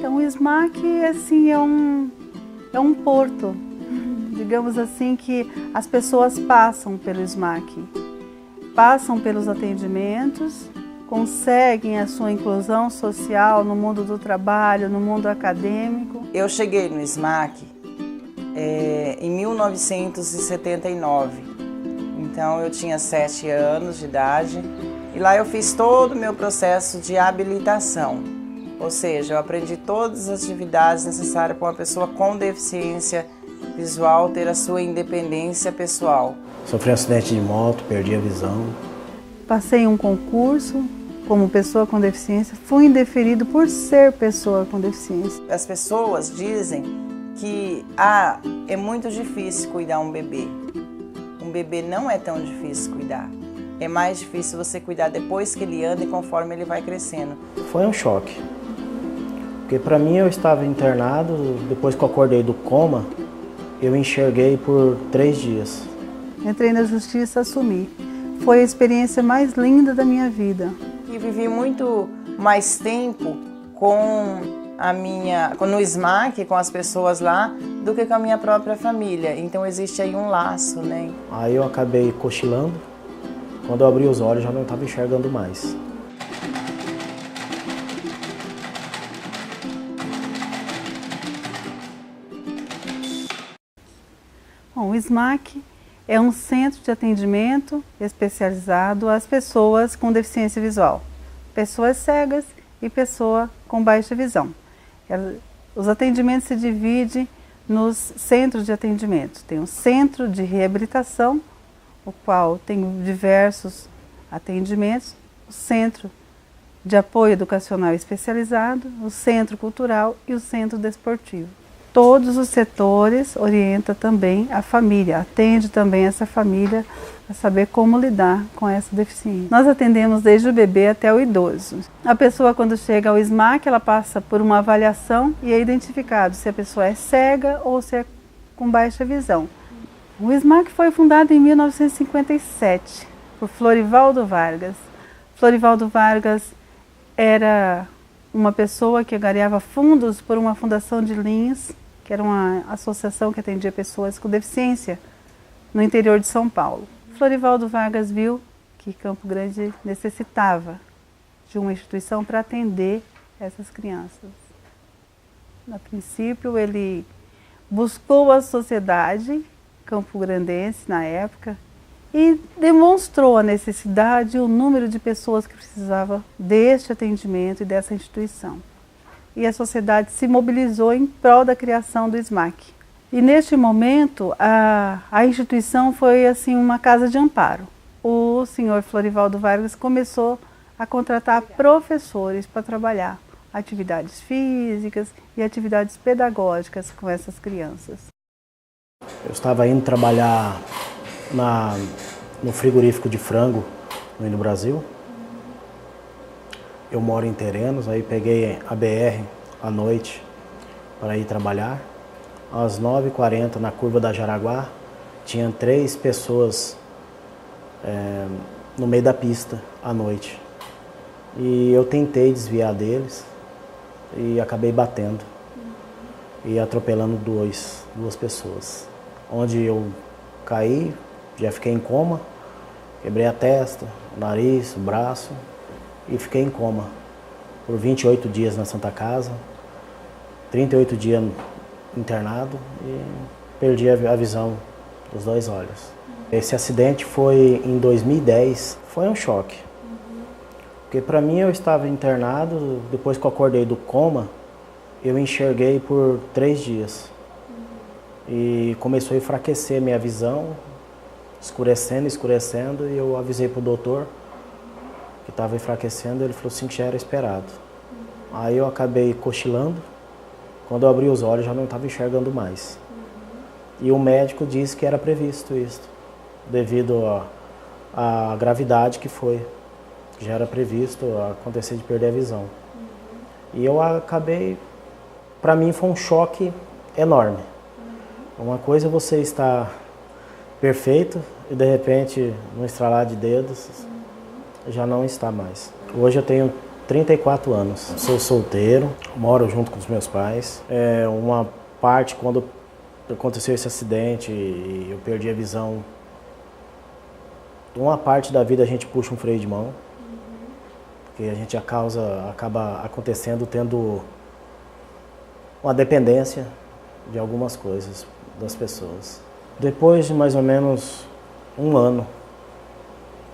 Então o SMAC assim, é um porto, digamos assim, que as pessoas passam pelo SMAC, passam pelos atendimentos, conseguem a sua inclusão social no mundo do trabalho, no mundo acadêmico. Eu cheguei no SMAC em 1979, então eu tinha 7 anos de idade e lá eu fiz todo o meu processo de habilitação, ou seja, eu aprendi todas as atividades necessárias para uma pessoa com deficiência visual ter a sua independência pessoal. Sofri um acidente de moto, perdi a visão. Passei um concurso como pessoa com deficiência, fui indeferido por ser pessoa com deficiência. As pessoas dizem que é muito difícil cuidar um bebê. Um bebê não é tão difícil cuidar. É mais difícil você cuidar depois que ele anda e conforme ele vai crescendo. Foi um choque. Porque para mim eu estava internado, depois que eu acordei do coma, eu enxerguei por 3 dias. Entrei na justiça, assumi. Foi a experiência mais linda da minha vida. E vivi muito mais tempo no SMAC, com as pessoas lá, do que com a minha própria família. Então existe aí um laço, né? Aí eu acabei cochilando. Quando eu abri os olhos, já não estava enxergando mais. Bom, o SMAC é um centro de atendimento especializado às pessoas com deficiência visual, pessoas cegas e pessoa com baixa visão. Os atendimentos se dividem nos centros de atendimento. Tem um centro de reabilitação, o qual tem diversos atendimentos, o centro de apoio educacional especializado, o centro cultural e o centro desportivo. Todos os setores orientam também a família, atende também essa família a saber como lidar com essa deficiência. Nós atendemos desde o bebê até o idoso. A pessoa, quando chega ao SMAC, ela passa por uma avaliação e é identificado se a pessoa é cega ou se é com baixa visão. O SMAC foi fundado em 1957 por Florivaldo Vargas. Florivaldo Vargas era uma pessoa que angariava fundos por uma fundação de Linhos, que era uma associação que atendia pessoas com deficiência no interior de São Paulo. Florivaldo Vargas viu que Campo Grande necessitava de uma instituição para atender essas crianças. A princípio, ele buscou a sociedade campograndense na época e demonstrou a necessidade e o número de pessoas que precisavam deste atendimento e dessa instituição. E a sociedade se mobilizou em prol da criação do SMAC. E neste momento, a instituição foi assim uma casa de amparo. O senhor Florivaldo Vargas começou a contratar professores para trabalhar atividades físicas e atividades pedagógicas com essas crianças. Eu estava indo trabalhar no frigorífico de frango no Brasil. Eu moro em Terenos, aí peguei a BR à noite para ir trabalhar. Às 9h40, na curva da Jaraguá, tinha 3 pessoas no meio da pista à noite. E eu tentei desviar deles e acabei batendo e atropelando duas pessoas. Onde eu caí, já fiquei em coma, quebrei a testa, o nariz, o braço e fiquei em coma por 28 dias na Santa Casa, 38 dias internado e perdi a visão dos 2 olhos. Esse acidente foi em 2010, foi um choque. Porque para mim eu estava internado, depois que eu acordei do coma, eu enxerguei por 3 dias. E começou a enfraquecer minha visão, escurecendo, e eu avisei para o doutor que estava enfraquecendo, ele falou assim que já era esperado. Aí eu acabei cochilando, quando eu abri os olhos já não estava enxergando mais. E o médico disse que era previsto isso, devido à gravidade que foi, já era previsto acontecer de perder a visão. E eu acabei, para mim foi um choque enorme. Uma coisa é você estar perfeito e de repente, no estralar de dedos, já não está mais. Hoje eu tenho 34 anos. Sou solteiro, moro junto com os meus pais. Uma parte, quando aconteceu esse acidente e eu perdi a visão, uma parte da vida a gente puxa um freio de mão, porque a gente acaba acontecendo tendo uma dependência de algumas coisas das pessoas. Depois de mais ou menos um ano,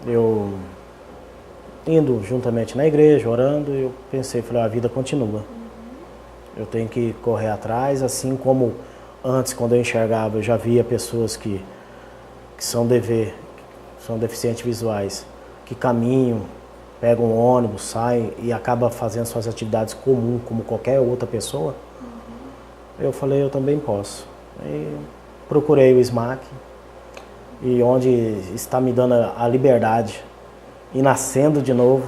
eu indo juntamente na igreja, orando, eu pensei, falei, a vida continua. Eu tenho que correr atrás, assim como antes, quando eu enxergava, eu já via pessoas que são deficientes visuais, que caminham, pegam um ônibus, saem e acabam fazendo suas atividades comuns, como qualquer outra pessoa. Eu falei, eu também posso. E procurei o SMAC, e onde está me dando a liberdade e nascendo de novo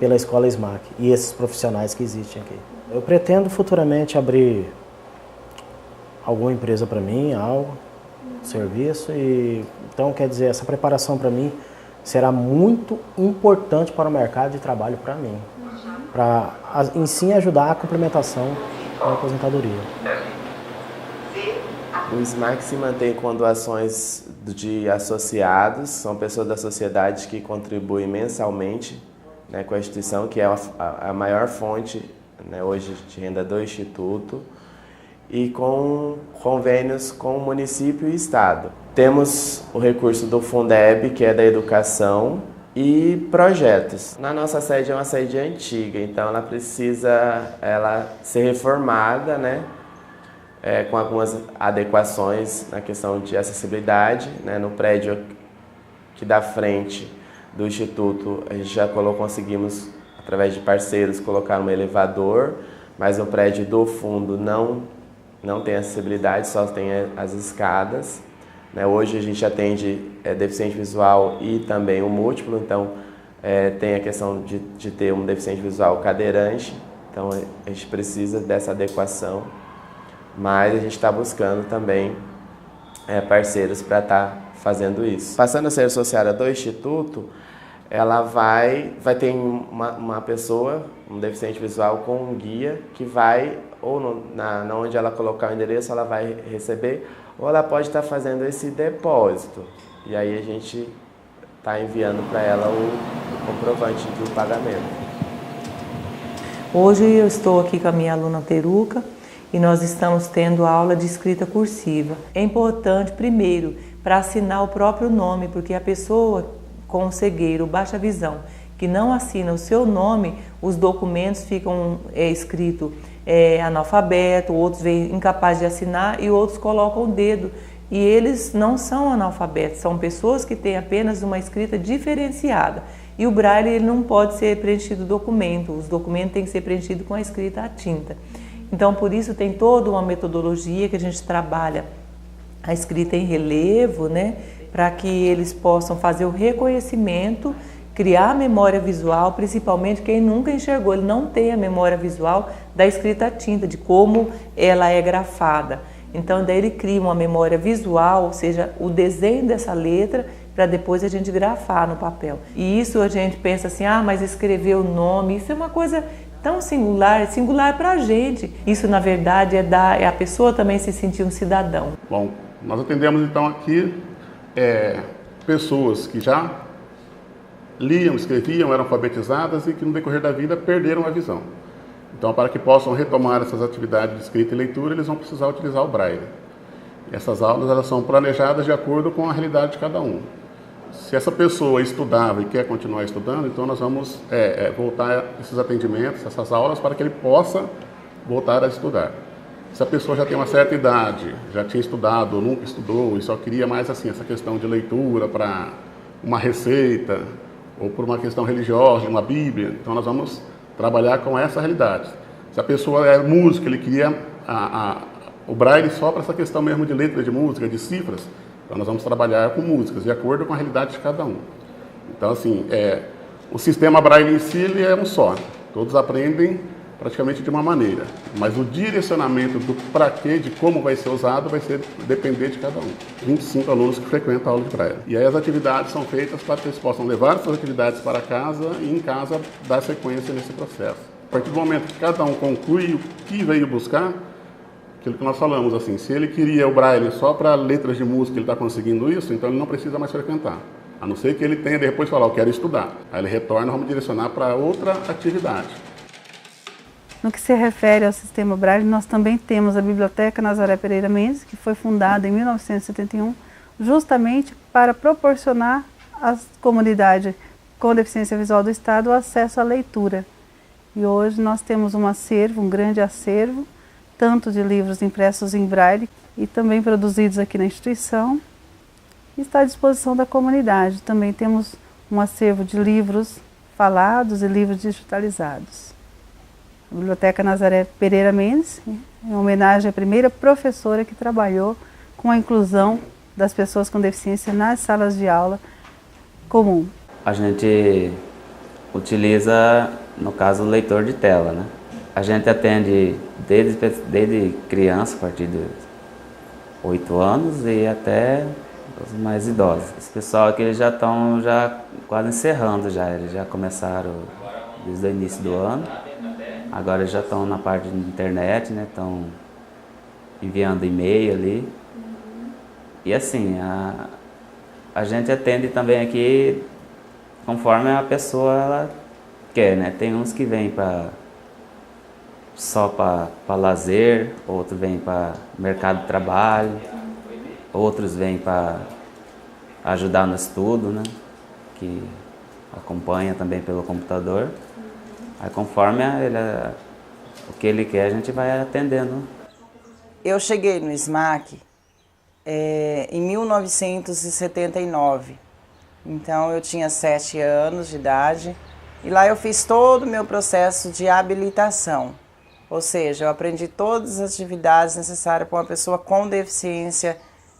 pela Escola SMAC e esses profissionais que existem aqui. Eu pretendo futuramente abrir alguma empresa para mim, serviço, e então quer dizer, essa preparação para mim será muito importante para o mercado de trabalho para mim, para em si ajudar a complementação da aposentadoria. O SMAC se mantém com doações de associados, são pessoas da sociedade que contribuem mensalmente, né, com a instituição, que é a maior fonte, né, hoje de renda do Instituto, e com convênios com o município e estado. Temos o recurso do Fundeb, que é da educação, e projetos. Na nossa sede é uma sede antiga, então ela precisa ser reformada, né? Com algumas adequações na questão de acessibilidade, né? No prédio que dá frente do Instituto, a gente já conseguimos, através de parceiros, colocar um elevador, mas no prédio do fundo não tem acessibilidade, só tem as escadas. Né? Hoje a gente atende deficiente visual e também o múltiplo, então tem a questão de ter um deficiente visual cadeirante, então a gente precisa dessa adequação. Mas a gente está buscando também parceiros para estar fazendo isso. Passando a ser associada do Instituto, ela vai ter uma pessoa, um deficiente visual com um guia que vai, ou onde ela colocar o endereço, ela vai receber, ou ela pode estar fazendo esse depósito. E aí a gente está enviando para ela o comprovante do pagamento. Hoje eu estou aqui com a minha aluna Teruca, e nós estamos tendo aula de escrita cursiva. É importante, primeiro, para assinar o próprio nome, porque a pessoa com cegueira ou baixa visão que não assina o seu nome, os documentos ficam escritos analfabeto, outros vêm incapazes de assinar e outros colocam o dedo. E eles não são analfabetos, são pessoas que têm apenas uma escrita diferenciada. E o braille ele não pode ser preenchido documento, os documentos têm que ser preenchidos com a escrita à tinta. Então, por isso, tem toda uma metodologia que a gente trabalha a escrita em relevo, né, para que eles possam fazer o reconhecimento, criar a memória visual, principalmente quem nunca enxergou, ele não tem a memória visual da escrita à tinta, de como ela é grafada. Então, daí ele cria uma memória visual, ou seja, o desenho dessa letra, para depois a gente grafar no papel. E isso a gente pensa assim, mas escrever o nome, isso é uma coisa tão singular para a gente. Isso, na verdade, é a pessoa também se sentir um cidadão. Bom, nós atendemos então aqui pessoas que já liam, escreviam, eram alfabetizadas e que no decorrer da vida perderam a visão. Então, para que possam retomar essas atividades de escrita e leitura, eles vão precisar utilizar o braille. E essas aulas elas são planejadas de acordo com a realidade de cada um. Se essa pessoa estudava e quer continuar estudando, então nós vamos voltar esses atendimentos, essas aulas, para que ele possa voltar a estudar. Se a pessoa já tem uma certa idade, já tinha estudado ou nunca estudou e só queria mais assim essa questão de leitura para uma receita ou por uma questão religiosa, uma Bíblia, então nós vamos trabalhar com essa realidade. Se a pessoa é música, ele queria o braille só para essa questão mesmo de letra de música, de cifras, então nós vamos trabalhar com músicas, de acordo com a realidade de cada um. Então, assim, o sistema braille em si ele é um só. Todos aprendem praticamente de uma maneira, mas o direcionamento do para quê, de como vai ser usado, vai ser depender de cada um. 25 alunos que frequentam a aula de braille. E aí as atividades são feitas para que eles possam levar suas atividades para casa e em casa dar sequência nesse processo. A partir do momento que cada um conclui o que veio buscar, aquilo que nós falamos, assim, se ele queria o braille só para letras de música, ele está conseguindo isso, então ele não precisa mais frequentar. A não ser que ele tenha depois falar, eu quero estudar. Aí ele retorna, vamos direcionar para outra atividade. No que se refere ao sistema Braille, nós também temos a Biblioteca Nazaré Pereira Mendes, que foi fundada em 1971, justamente para proporcionar às comunidades com deficiência visual do Estado o acesso à leitura. E hoje nós temos um acervo, um grande acervo, tanto de livros impressos em Braille e também produzidos aqui na instituição, e está à disposição da comunidade. Também temos um acervo de livros falados e livros digitalizados. A Biblioteca Nazaré Pereira Mendes, em homenagem à primeira professora que trabalhou com a inclusão das pessoas com deficiência nas salas de aula comum. A gente utiliza, no caso, o leitor de tela, né? A gente atende desde criança, a partir de 8 anos e até os mais idosos. Esse pessoal aqui eles já estão quase encerrando já, eles já começaram desde o início do ano. Agora eles já estão na parte de internet, né? Estão enviando e-mail ali. E assim, a gente atende também aqui conforme a pessoa ela quer, né? Tem uns que vêm só para lazer, outros vêm para mercado de trabalho, outros vêm para ajudar no estudo, né? Que acompanha também pelo computador. Aí conforme o que ele quer, a gente vai atendendo. Eu cheguei no SMAC em 1979, então eu tinha 7 anos de idade e lá eu fiz todo o meu processo de habilitação, ou seja, eu aprendi todas as atividades necessárias para uma pessoa com deficiência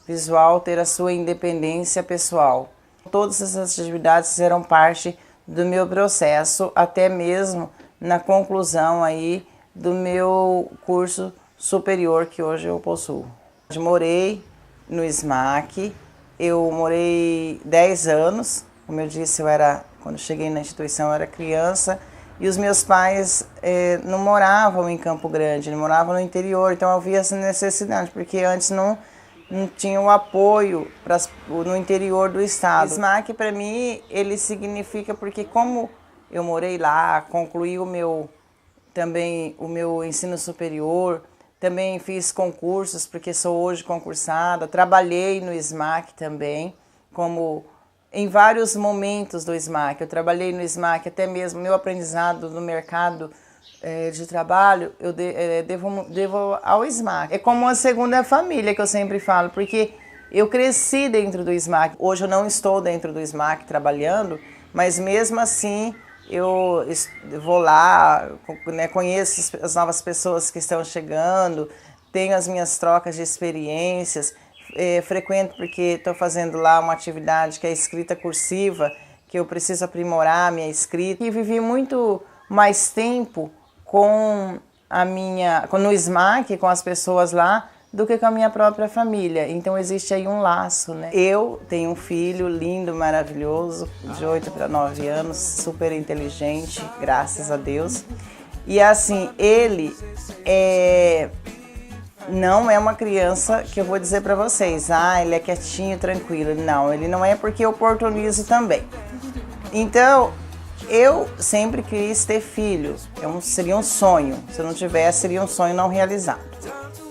visual ter a sua independência pessoal. Todas essas atividades fizeram parte do meu processo, até mesmo na conclusão aí do meu curso superior que hoje eu possuo. Eu morei no SMAC, eu morei 10 anos, como eu disse, quando cheguei na instituição eu era criança e os meus pais não moravam em Campo Grande, eles moravam no interior, então eu via essa necessidade, porque antes não tinha o apoio no interior do estado. O SMAC para mim ele significa porque como eu morei lá, concluí o meu ensino superior, também fiz concursos porque sou hoje concursada, trabalhei no SMAC também, como em vários momentos do SMAC. Eu trabalhei no SMAC, até mesmo meu aprendizado no mercado de trabalho, eu devo ao SMAC. É como uma segunda família que eu sempre falo, porque eu cresci dentro do SMAC. Hoje eu não estou dentro do SMAC trabalhando, mas mesmo assim eu vou lá, né, conheço as novas pessoas que estão chegando, tenho as minhas trocas de experiências, frequento porque estou fazendo lá uma atividade que é a escrita cursiva, que eu preciso aprimorar a minha escrita. E vivi muito mais tempo no SMAC, com as pessoas lá, do que com a minha própria família. Então existe aí um laço, né? Eu tenho um filho lindo, maravilhoso, de 8 para 9 anos, super inteligente, graças a Deus. E assim, ele não é uma criança que eu vou dizer para vocês, ele é quietinho, tranquilo. Não, ele não é, porque eu oportunizo também. Então, eu sempre quis ter filho, seria um sonho. Se eu não tivesse, seria um sonho não realizado.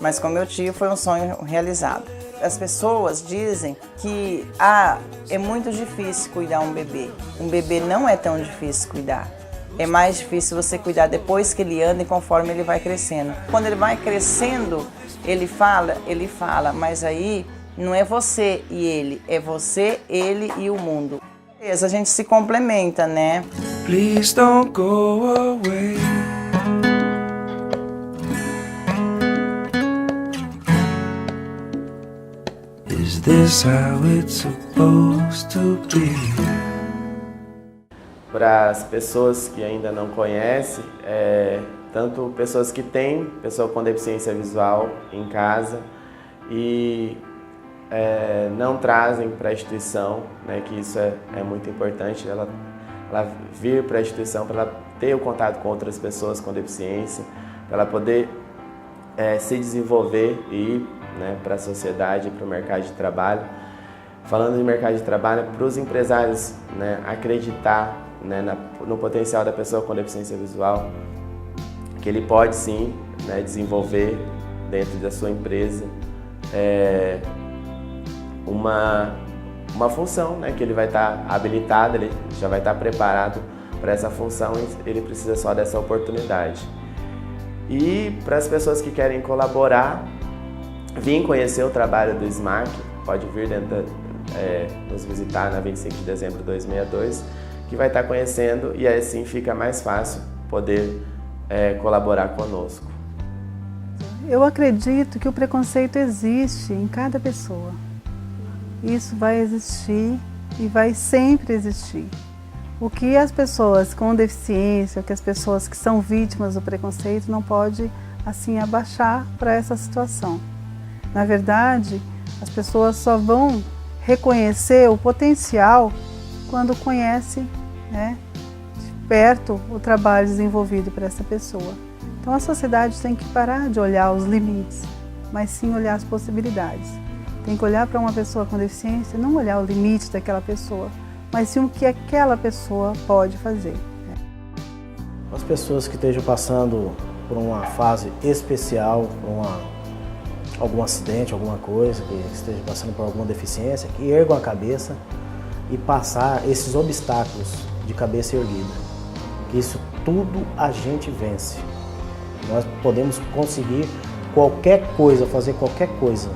Mas como eu tive, foi um sonho realizado. As pessoas dizem que é muito difícil cuidar um bebê. Um bebê não é tão difícil cuidar. É mais difícil você cuidar depois que ele anda e conforme ele vai crescendo. Quando ele vai crescendo, ele fala, mas aí não é você e ele, é você, ele e o mundo. A gente se complementa, né? Please don't go away. Is this how it's supposed to be? Para as pessoas que ainda não conhecem, tanto pessoas que têm pessoa com deficiência visual em casa e não trazem para a instituição, né, que isso é muito importante, ela vir para a instituição para ela ter o contato com outras pessoas com deficiência, para ela poder se desenvolver e ir, né, para a sociedade, para o mercado de trabalho. Falando de mercado de trabalho, para os empresários, né, acreditar, né, no potencial da pessoa com deficiência visual, que ele pode sim, né, desenvolver dentro da sua empresa uma função, né, que ele vai estar habilitado, ele já vai estar preparado para essa função e ele precisa só dessa oportunidade. E para as pessoas que querem colaborar, vir conhecer o trabalho do SMAC, pode vir nos visitar na 25 de dezembro de 2062, que vai estar conhecendo e assim fica mais fácil poder colaborar conosco. Eu acredito que o preconceito existe em cada pessoa. Isso vai existir e vai sempre existir. O que as pessoas com deficiência, que as pessoas que são vítimas do preconceito não pode assim abaixar para essa situação. Na verdade, as pessoas só vão reconhecer o potencial quando conhece, né, de perto o trabalho desenvolvido por essa pessoa. Então a sociedade tem que parar de olhar os limites, mas sim olhar as possibilidades. Tem que olhar para uma pessoa com deficiência, não olhar o limite daquela pessoa, mas sim o que aquela pessoa pode fazer. As pessoas que estejam passando por uma fase especial, por algum acidente, alguma coisa, que estejam passando por alguma deficiência, que ergam a cabeça e passar esses obstáculos de cabeça erguida. Que isso tudo a gente vence. Nós podemos conseguir qualquer coisa, fazer qualquer coisa.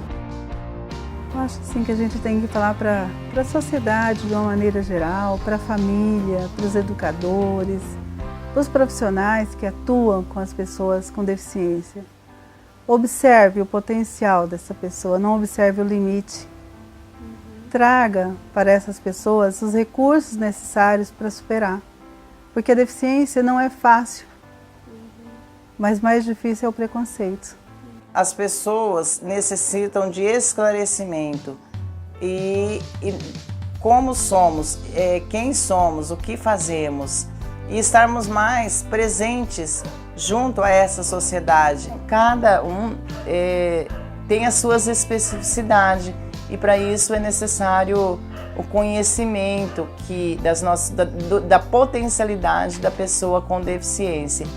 Eu acho assim que a gente tem que falar para a sociedade de uma maneira geral, para a família, para os educadores, para os profissionais que atuam com as pessoas com deficiência. Observe o potencial dessa pessoa, não observe o limite. Traga para essas pessoas os recursos necessários para superar. Porque a deficiência não é fácil, mas mais difícil é o preconceito. As pessoas necessitam de esclarecimento e como somos, quem somos, o que fazemos e estarmos mais presentes junto a essa sociedade. Cada um tem as suas especificidades e para isso é necessário o conhecimento da potencialidade da pessoa com deficiência.